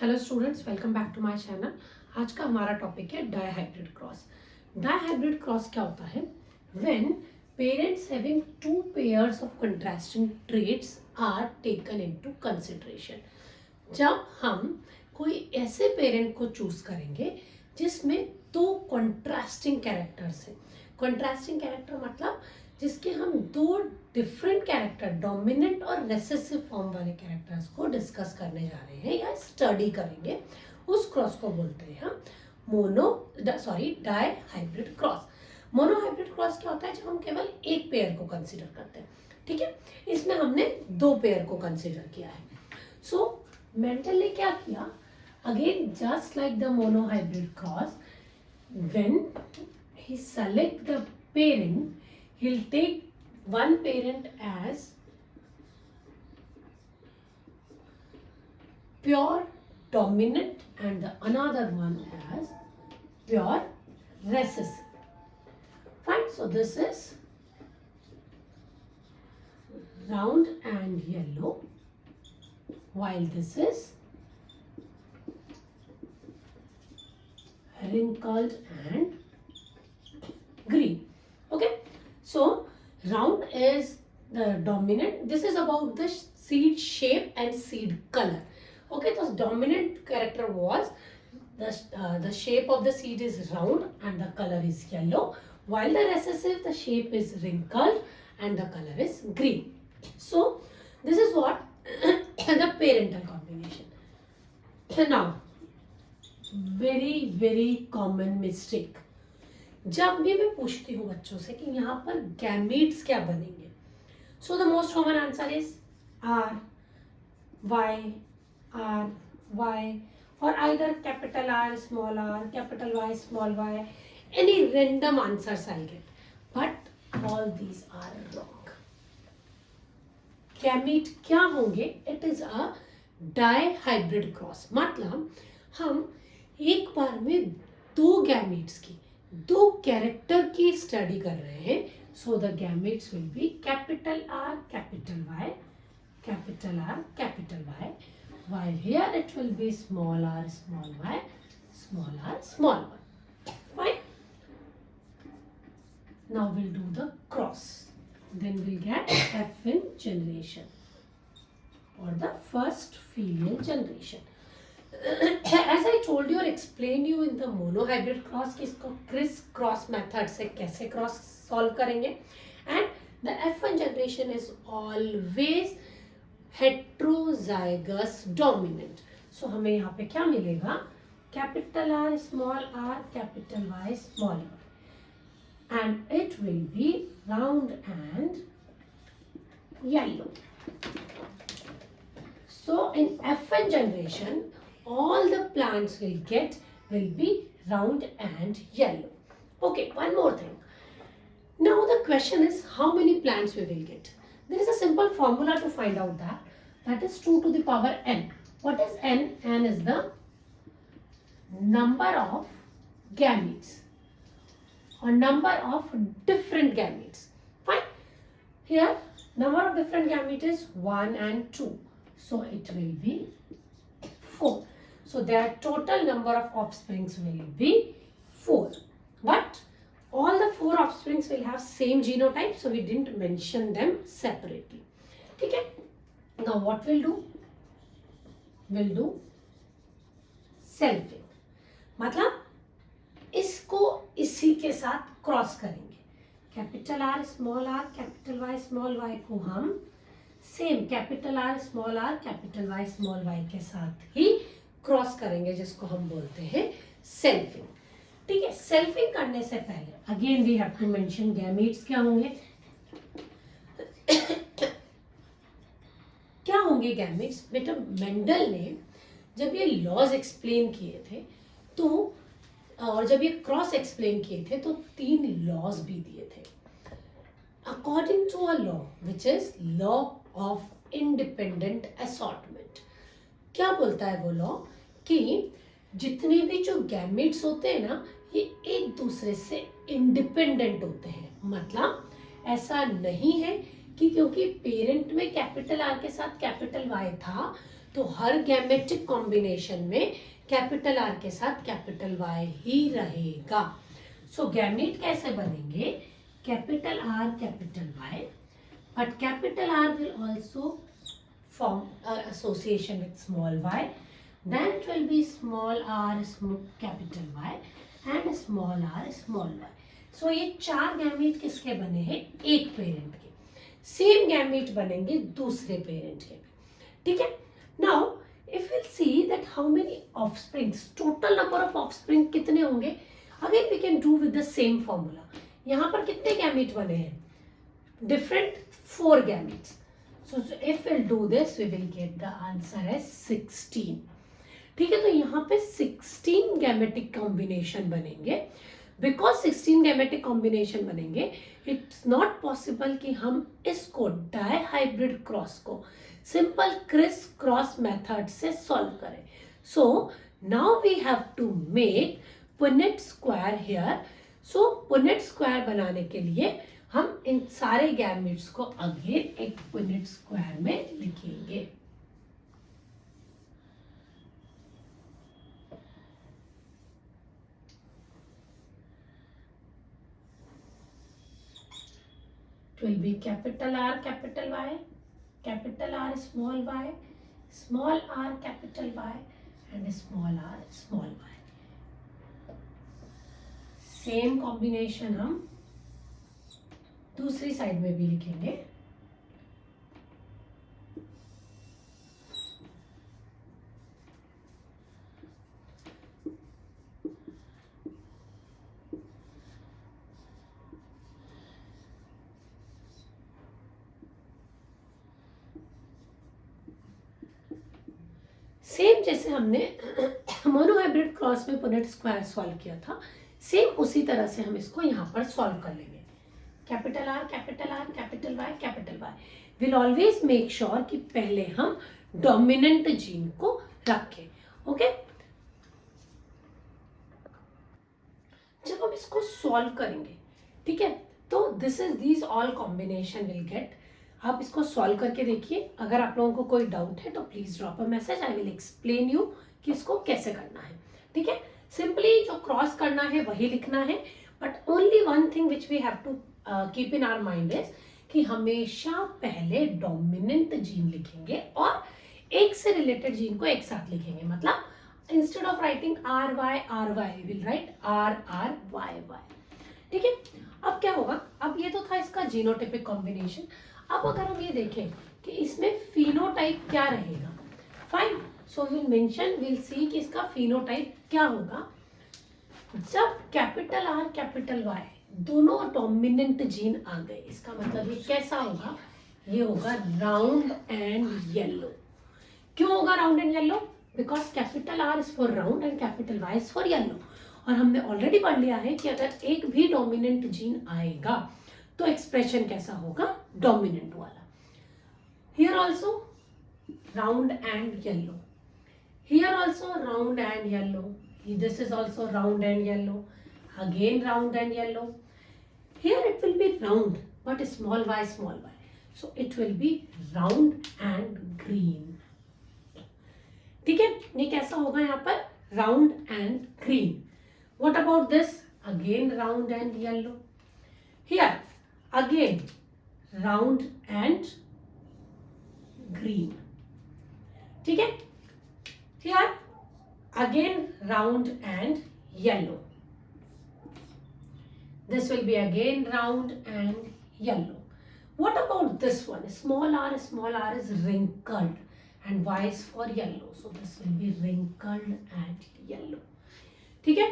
Hello students, welcome back to my channel. आज का हमारा टॉपिक है डायहाइब्रिड क्रॉस। डायहाइब्रिड क्रॉस क्या होता है? When parents having two pairs of contrasting traits are taken into consideration. जब हम कोई ऐसे पेरेंट को चूज करेंगे जिसमें दो कंट्रास्टिंग कैरेक्टर्स हैं। कंट्रास्टिंग कैरेक्टर मतलब जिसके हम दो डिफरेंट कैरेक्टर, डोमिनेंट और रेसेसिव फॉर्म वाले कैरेक्टर्स को डिस्कस करने जा रहे हैं या स्टडी करेंगे, उस क्रॉस को बोलते हैं हम dihybrid cross. Monohybrid cross क्या होता है? जब हम केवल एक पेयर को कंसीडर करते हैं। ठीक है, इसमें हमने दो पेयर को कंसीडर किया है। सो मेंटल ने क्या किया? Again just like the mono hybrid cross, when he select the parent, he'll take one parent as pure dominant and the another one as pure recessive. Fine, so this is round and yellow, while this is wrinkled and green. Okay, so round is the dominant. This is about the seed shape and seed color. Okay, so dominant character was the shape of the seed is round and the color is yellow, while the recessive, the shape is wrinkled and the color is green. So this is what the parental combination. Now, very common mistake, जब भी मैं पूछती हूँ बच्चों से कि यहाँ पर गैमीट्स क्या बनेंगे, so the most common answer is R Y और either capital R, capital Y, small Y, any random answers I get, but all these are wrong. Gamete क्या होंगे? It is a dihybrid cross. मतलब हम एक बार में दो gametes की, दो कैरेक्टर की स्टडी कर रहे हैं। So the gametes will be capital R, capital Y, capital R, capital Y, while here it will be small r, small y, small r, small y. Fine. Now we'll do the cross. Then we'll get FN generation or the first filial generation. As I told you or explained you in the monohybrid cross कि इसको Chris cross method से कैसे cross solve करेंगे, and the F1 generation is always heterozygous dominant. So हमें यहाँ पे क्या मिलेगा? Capital R, small R, capital Y, small Y, and it will be round and yellow. So in F1 generation, all the plants will be round and yellow. Okay, one more thing. Now the question is how many plants we will get. There is a simple formula to find out that. That is 2 to the power n. What is n? N is the number of gametes or number of different gametes. Fine. Here number of different gametes is 1 and 2. So it will be 4. So their total number of offsprings will be 4. But all the 4 offsprings will have same genotype, so we didn't mention them separately. Okay? Now what we'll do? We'll do selfing. मतलब इसको इसी के साथ cross करेंगे। Capital R, small R, capital Y, small Y को हम same capital R, small R, capital Y, small Y के साथ ही क्रॉस करेंगे, जिसको हम बोलते हैं सेल्फिंग। ठीक है, सेल्फिंग करने से पहले again we have to mention gametes क्या होंगे। क्या होंगे गैमेट्स? बेटा मेंडल ने जब ये लॉज एक्सप्लेन किए थे तो, और जब ये क्रॉस एक्सप्लेन किए थे तो 3 लॉज भी दिए थे। According to a law which is law of independent assortment, क्या बोलता है वो लॉ? कि जितने भी जो गैमेट्स होते हैं ना, ये एक दूसरे से इंडिपेंडेंट होते हैं। मतलब ऐसा नहीं है कि क्योंकि पेरेंट में कैपिटल आर के साथ कैपिटल वाई था तो हर गैमेटिक कॉम्बिनेशन में कैपिटल आर के साथ कैपिटल वाई ही रहेगा. सो गैमेट कैसे बनेंगे? Capital R capital Y, but capital R will also form association with small y, then it will be small r capital Y and small r small y. So ये चार gamete किसके बने हैं? एक parent के. Same gamete बनेंगे दूसरे parent के. ठीक है. Now if will see that how many offsprings, total number of offspring कितने होंगे? Again we can do with the same formula. यहाँ पर कितने गैमेट बने हैं? डिफरेंट 4 गैमेट्स. So if we'll do this, we will get the answer as 16. ठीक है. तो यहाँ पे 16 गैमेटिक कॉम्बिनेशन बनेंगे. बिकॉज 16 गैमेटिक कॉम्बिनेशन बनेंगे, इट्स नॉट पॉसिबल कि हम इसको डाई हाइब्रिड क्रॉस को सिंपल क्रिस क्रॉस मेथड से सॉल्व करें. So now we have to make Punnett square here. So Punnett square बनाने के लिए हम इन सारे गैमेट्स को अगेन एक पुनेट स्क्वायर में लिखेंगे. It will be capital R capital Y, capital R small y, small r capital Y and small r small y. Same combination हम दूसरी साइड में भी लिखेंगे. सेम जैसे हमने मोनोहाइब्रिड क्रॉस में पुनेट स्क्वायर सॉल्व किया था, सेम उसी तरह से हम इसको यहाँ पर सॉल्व कर लेंगे. Capital R capital Y capital Y. Will always make sure कि पहले हम डोमिनेंट जीन को रखें. ओके. जब हम इसको सॉल्व करेंगे, ठीक है, तो this is these all combination will get. आप इसको सॉल्व करके देखिए. अगर आप लोगों को कोई डाउट है तो please drop a message. I will explain you कि इसको कैसे करना है. ठीक है. सिंपली जो क्रॉस करना है वही लिखना है, but only one thing which we have to keep in our mind is कि हमेशा पहले डोमिनेंट जीन लिखेंगे और एक से रिलेटेड जीन को एक साथ लिखेंगे. मतलब instead of writing R Y will write R Y. ठीक है. अब क्या होगा? अब ये तो था इसका जीनोटाइपिक कॉम्बिनेशन. अब अगर हम ये देखें कि इसमें फिनोटाइप क्या रहेगा, fine. So will mention, will see कि इसका फिनोटाइप क्या होगा. जब कैपिटल आर कैपिटल वाई दोनों डोमिनेंट जीन आ गए, इसका मतलब ये कैसा होगा? ये होगा राउंड एंड येलो. क्यों होगा round and yellow? Because capital R is for round and capital Y is for yellow. और हमने ऑलरेडी पढ़ लिया है कि अगर एक भी डोमिनेंट जीन आएगा तो एक्सप्रेशन कैसा होगा? डोमिनेंट वाला. Here also round and yellow. Here also round and yellow. This is also round and yellow. Again round and yellow. Here it will be round but small y. So it will be round and green. ठीक है. ये कैसा होगा यहाँ पर? Round and green. What about this? Again round and yellow. Here again round and green. ठीक है. Here again round and yellow. This will be again round and yellow. What about this one? Small r is wrinkled and y is for yellow. So this will be wrinkled and yellow. ठीक है.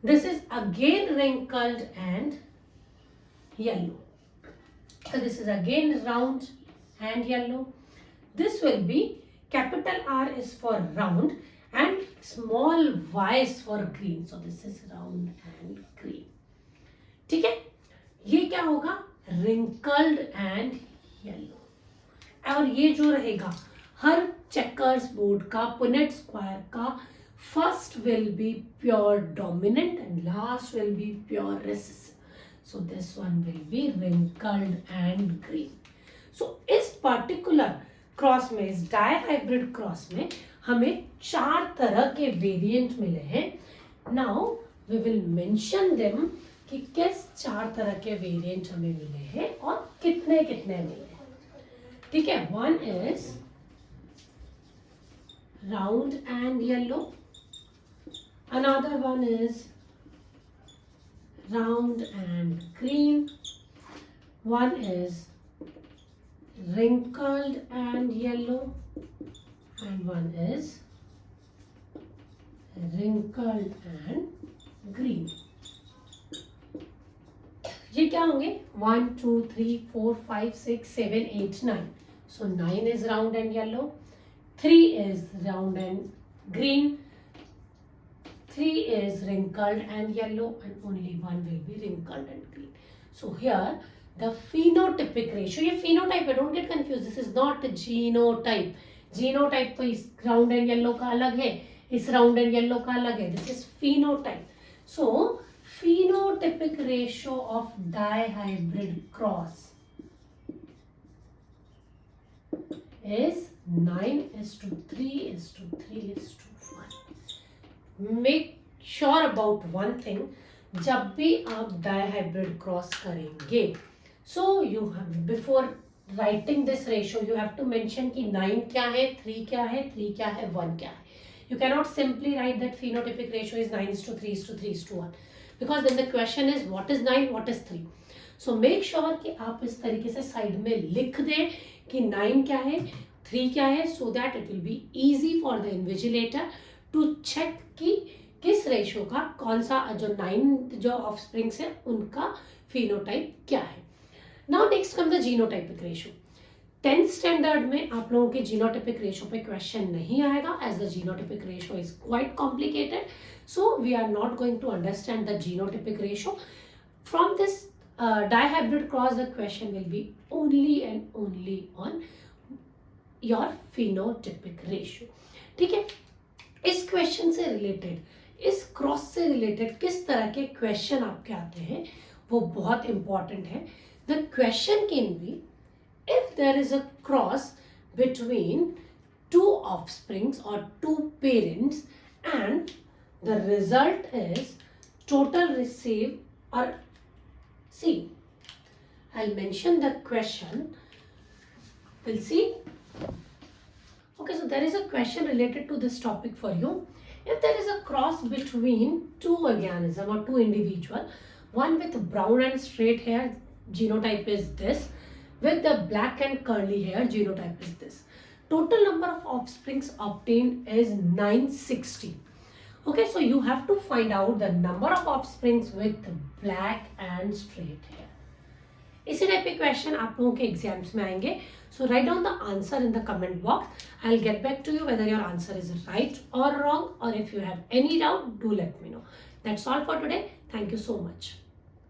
This is again wrinkled and yellow. So this is again round and yellow. This will be capital R is for round and small y is for green. So this is round and green. ठीक है. ये क्या होगा? wrinkled and yellow. और ये जो रहेगा हर checkers board का, पुनेट स्क्वायर का, first will be pure dominant and last will be pure recessive. So this one will be wrinkled and green. So इस particular क्रॉस में, इस डायहाइब्रिड क्रॉस में हमें 4 तरह के वेरिएंट मिले हैं. Now we will mention them कि किस 4 तरह के वेरिएंट हमें मिले हैं और कितने कितने मिले हैं. ठीक है. One is round and yellow, another one is round and green, one is wrinkled and yellow, and one is wrinkled and green. ये क्या होंगे? 1 2 3 4 5 6 7 8 9. So 9 is round and yellow, 3 is round and green, 3 is wrinkled and yellow, and only 1 will be wrinkled and green. So here the phenotypic ratio, ये phenotype है, don't get confused, this is not genotype. Genotype तो इस round and yellow का अलग है, इस round and yellow का अलग है. This is phenotype. So phenotypic ratio of dihybrid cross is 9:3:3:1. Make sure about one thing, जब भी आप डायहाइब्रिड क्रॉस करेंगे, so you have, before writing this ratio you have to mention कि 9 क्या है, 3 क्या है, 3 क्या है, 1 क्या है. You cannot simply write that phenotypic ratio is 9:3:3:1, because then the question is what is 9, what is 3. So make sure कि आप इस तरीके से साइड में लिख दें कि 9 क्या है, 3 क्या है, so that it will be easy for the invigilator to check कि किस रेशियो का कौन सा, जो 9 जो ऑफस्प्रिंग्स है उनका फिनोटाइप क्या है. Now next come the genotypic ratio. 10th standard में आप लोगों के जीनोटाइपिक रेशियो पे क्वेश्चन नहीं आएगा, as the genotypic ratio is quite complicated, so we are not going to understand the genotypic ratio. From this dihybrid cross the question will be only and only on your phenotypic ratio. ठीक है. इस question से related, इस cross से related किस तरह के question आपके आते हैं वो बहुत इंपॉर्टेंट है. The question can be if there is a cross between 2 offsprings और 2 parents and the result is total receive, और see I'll mention the question, we'll see. Okay, so there is a question related to this topic for you. If there is a cross between 2 organisms or 2 individuals, one with brown and straight hair, genotype is this, with the black and curly hair, genotype is this. Total number of offsprings obtained is 960. Okay, so you have to find out the number of offsprings with black and straight hair. इसी type के question आप लोगों के exams में आएंगे. So write down the answer in the comment box. I will get back to you whether your answer is right और wrong, और if you have any doubt do let me know. That's all for today. Thank you so much.